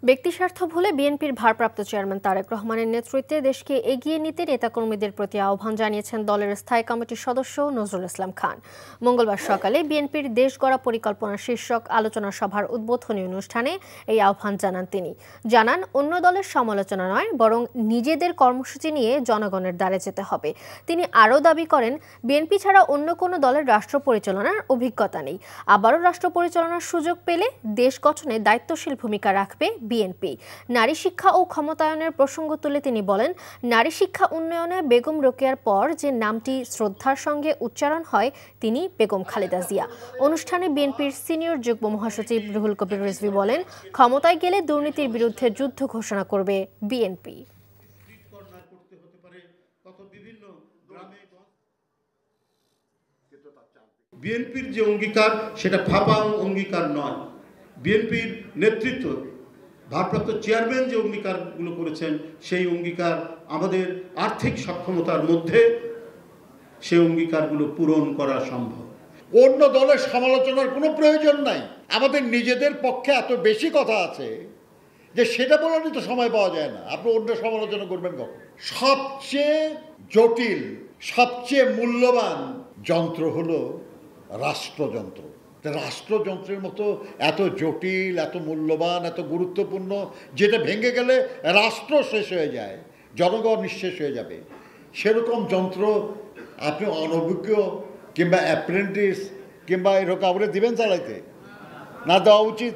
ব্যক্তিস্বার্থ ভুলে বিএনপির ভারপ্রাপ্ত চেয়ারম্যান তারেক রহমানের নেতৃত্বে দেশকে এগিয়ে নিতে নেতাকর্মীদের প্রতি আহ্বান জানিয়েছেন দলের স্থায়ী কমিটির সদস্য নজরুল ইসলাম খান। মঙ্গলবার সকালে বিএনপির দেশ গড়া পরিকল্পনা শীর্ষক আলোচনা সভার উদ্বোধনী অনুষ্ঠানে এই আহ্বান জানান তিনি। জানান, অন্য দলের সমালোচনা নয়, বরং নিজেদের কর্মসূচি নিয়ে জনগণের দ্বারে যেতে হবে। তিনি আরও দাবি করেন, বিএনপি ছাড়া অন্য কোনো দলের রাষ্ট্র পরিচালনার অভিজ্ঞতা নেই। আবারও রাষ্ট্র পরিচালনার সুযোগ পেলে দেশ গঠনে দায়িত্বশীল ভূমিকা রাখবে বিএনপি। নারী শিক্ষা ও ক্ষমতায়নের প্রসঙ্গ তুলে তিনি বলেন, নারী শিক্ষা উন্নয়নে বেগম রোকেয়ার পর যে নামটি শ্রদ্ধার সঙ্গে উচ্চারণ হয় তিনি বেগম খালেদা জিয়া। অনুষ্ঠানে বিএনপির সিনিয়র যুগ্ম মহাসচিব রুহুল কবির রিজভী বলেন, ক্ষমতায় গেলে দুর্নীতির বিরুদ্ধে যুদ্ধ ঘোষণা করবে বিএনপি। বিএনপির যে অঙ্গীকার সেটা ফাঁপা অঙ্গীকার নয়। বিএনপির নেতৃত্ব ভারপ্রাপ্ত চেয়ারম্যান যে অঙ্গীকারগুলো করেছেন সেই অঙ্গীকার আমাদের আর্থিক সক্ষমতার মধ্যে সেই অঙ্গীকারগুলো পূরণ করা সম্ভব। অন্য দলের সমালোচনার কোনো প্রয়োজন নাই। আমাদের নিজেদের পক্ষে এত বেশি কথা আছে যে সেটা বলারই তো সময় পাওয়া যায় না। আপনি অন্য সমালোচনা করবেন কখন? সবচেয়ে জটিল, সবচেয়ে মূল্যবান যন্ত্র হলো রাষ্ট্রযন্ত্র। রাষ্ট্রযন্ত্রের মতো এত জটিল, এত মূল্যবান, এত গুরুত্বপূর্ণ, যেটা ভেঙে গেলে রাষ্ট্র শেষ হয়ে যায়, জনগণ নিঃশেষ হয়ে যাবে, সেরকম যন্ত্র আপনি অনভিজ্ঞ কিংবা অ্যাপ্রেন্টিস কিংবা এরকম কাউকে দিবেন চালাইতে? না দেওয়া উচিত।